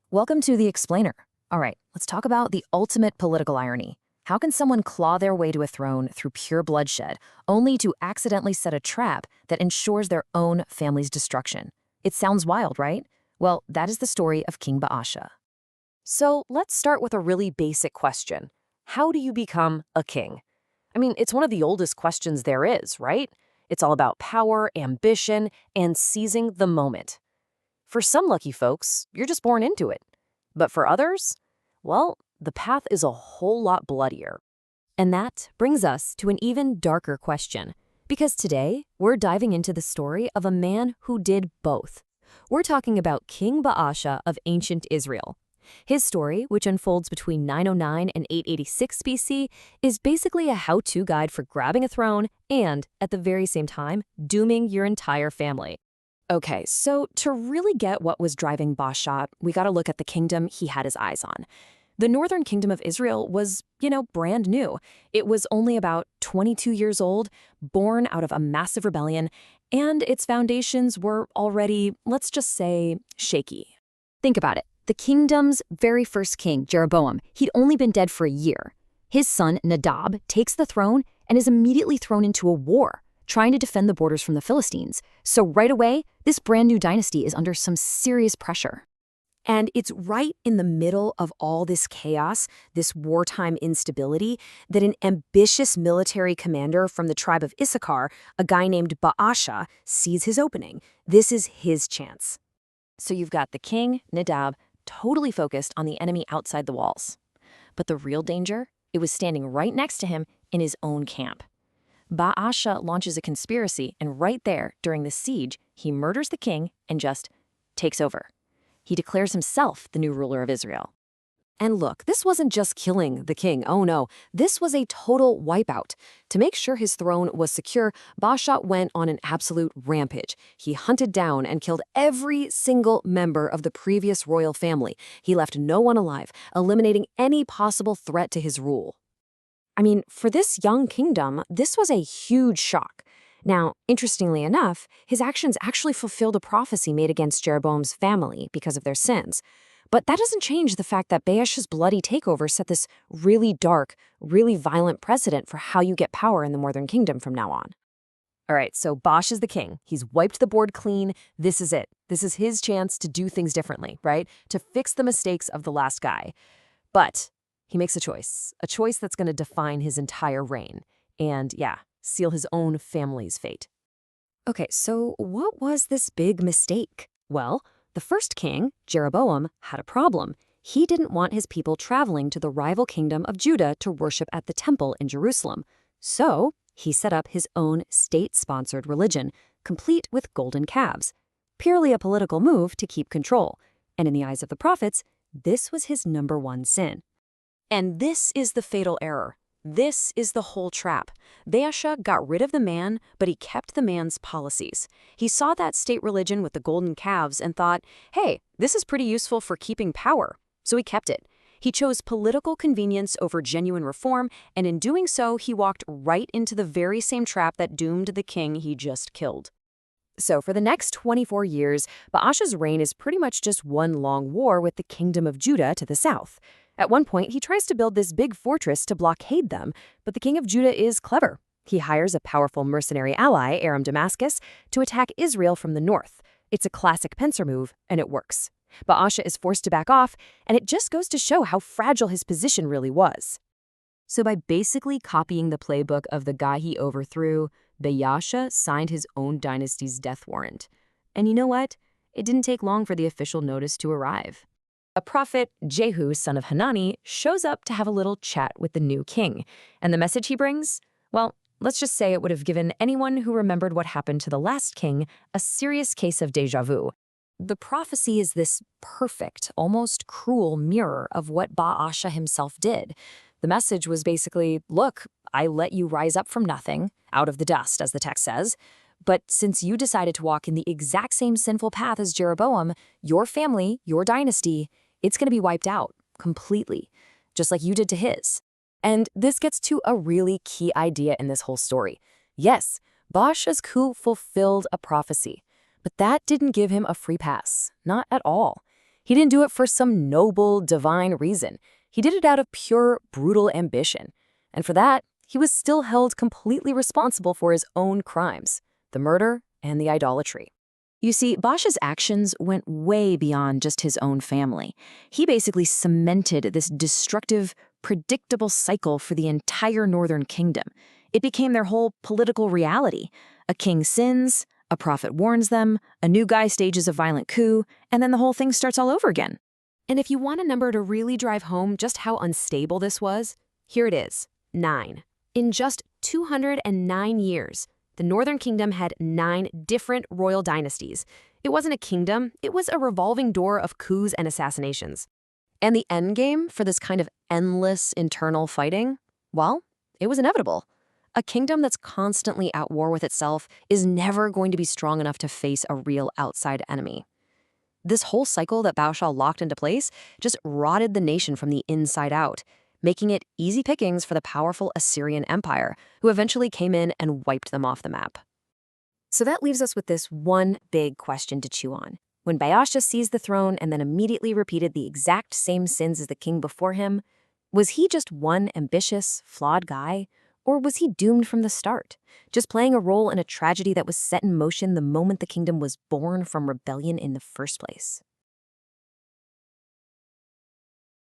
Welcome to The Explainer. All right, let's talk about the ultimate political irony. How can someone claw their way to a throne through pure bloodshed, only to accidentally set a trap that ensures their own family's destruction? It sounds wild, right? Well, that is the story of King Baasha. So let's start with a really basic question. How do you become a king? I mean, it's one of the oldest questions there is, right? It's all about power, ambition, and seizing the moment. For some lucky folks, you're just born into it. But for others, well, the path is a whole lot bloodier. And that brings us to an even darker question. Because today, we're diving into the story of a man who did both. We're talking about King Baasha of ancient Israel. His story, which unfolds between 909 and 886 BC, is basically a how-to guide for grabbing a throne and, at the very same time, dooming your entire family. Okay, so to really get what was driving Baasha, we gotta look at the kingdom he had his eyes on. The northern kingdom of Israel was, brand new. It was only about 22 years old, born out of a massive rebellion, and its foundations were already, let's just say, shaky. Think about it. The kingdom's very first king, Jeroboam, he'd only been dead for a year. His son, Nadab, takes the throne and is immediately thrown into a war, trying to defend the borders from the Philistines. So right away, this brand new dynasty is under some serious pressure. And it's right in the middle of all this chaos, this wartime instability, that an ambitious military commander from the tribe of Issachar, a guy named Baasha, sees his opening. This is his chance. So you've got the king, Nadab, totally focused on the enemy outside the walls. But the real danger, it was standing right next to him in his own camp. Baasha launches a conspiracy, and right there, during the siege, he murders the king and just takes over. He declares himself the new ruler of Israel. And look, this wasn't just killing the king. Oh no, this was a total wipeout. To make sure his throne was secure, Baasha went on an absolute rampage. He hunted down and killed every single member of the previous royal family. He left no one alive, eliminating any possible threat to his rule. I mean, for this young kingdom, this was a huge shock. Now, interestingly enough, his actions actually fulfilled a prophecy made against Jeroboam's family because of their sins. But that doesn't change the fact that Baasha's bloody takeover set this really dark, really violent precedent for how you get power in the northern kingdom from now on. All right, so Baasha's the king. He's wiped the board clean. This is it. This is his chance to do things differently, right? To fix the mistakes of the last guy. But he makes a choice that's going to define his entire reign. And seal his own family's fate. Okay, so what was this big mistake? Well, the first king, Jeroboam, had a problem. He didn't want his people traveling to the rival kingdom of Judah to worship at the temple in Jerusalem. So he set up his own state-sponsored religion, complete with golden calves. Purely a political move to keep control. And in the eyes of the prophets, this was his number one sin. And this is the fatal error. This is the whole trap. Baasha got rid of the man, but he kept the man's policies. He saw that state religion with the golden calves and thought, hey, this is pretty useful for keeping power. So he kept it. He chose political convenience over genuine reform, and in doing so, he walked right into the very same trap that doomed the king he just killed. So for the next 24 years, Baasha's reign is pretty much just one long war with the kingdom of Judah to the south. At one point, he tries to build this big fortress to blockade them, but the king of Judah is clever. He hires a powerful mercenary ally, Aram Damascus, to attack Israel from the north. It's a classic pincer move, and it works. Baasha is forced to back off, and it just goes to show how fragile his position really was. So by basically copying the playbook of the guy he overthrew, Baasha signed his own dynasty's death warrant. And you know what? It didn't take long for the official notice to arrive. A prophet, Jehu, son of Hanani, shows up to have a little chat with the new king. And the message he brings? Well, let's just say it would have given anyone who remembered what happened to the last king a serious case of déjà vu. The prophecy is this perfect, almost cruel mirror of what Baasha himself did. The message was basically, look, I let you rise up from nothing, out of the dust, as the text says. But since you decided to walk in the exact same sinful path as Jeroboam, your family, your dynasty, it's going to be wiped out completely, just like you did to his. And this gets to a really key idea in this whole story. Yes, Baasha's coup fulfilled a prophecy, but that didn't give him a free pass, not at all. He didn't do it for some noble, divine reason. He did it out of pure, brutal ambition. And for that, he was still held completely responsible for his own crimes, the murder and the idolatry. You see, Baasha's actions went way beyond just his own family. He basically cemented this destructive, predictable cycle for the entire northern kingdom. It became their whole political reality. A king sins, a prophet warns them, a new guy stages a violent coup, and then the whole thing starts all over again. And if you want a number to really drive home just how unstable this was, here it is, 9. In just 209 years, the Northern Kingdom had 9 different royal dynasties. It wasn't a kingdom, it was a revolving door of coups and assassinations. And the end game for this kind of endless internal fighting? Well, it was inevitable. A kingdom that's constantly at war with itself is never going to be strong enough to face a real outside enemy. This whole cycle that Baasha locked into place just rotted the nation from the inside out, making it easy pickings for the powerful Assyrian Empire, who eventually came in and wiped them off the map. So that leaves us with this one big question to chew on. When Baasha seized the throne and then immediately repeated the exact same sins as the king before him, was he just one ambitious, flawed guy? Or was he doomed from the start, just playing a role in a tragedy that was set in motion the moment the kingdom was born from rebellion in the first place?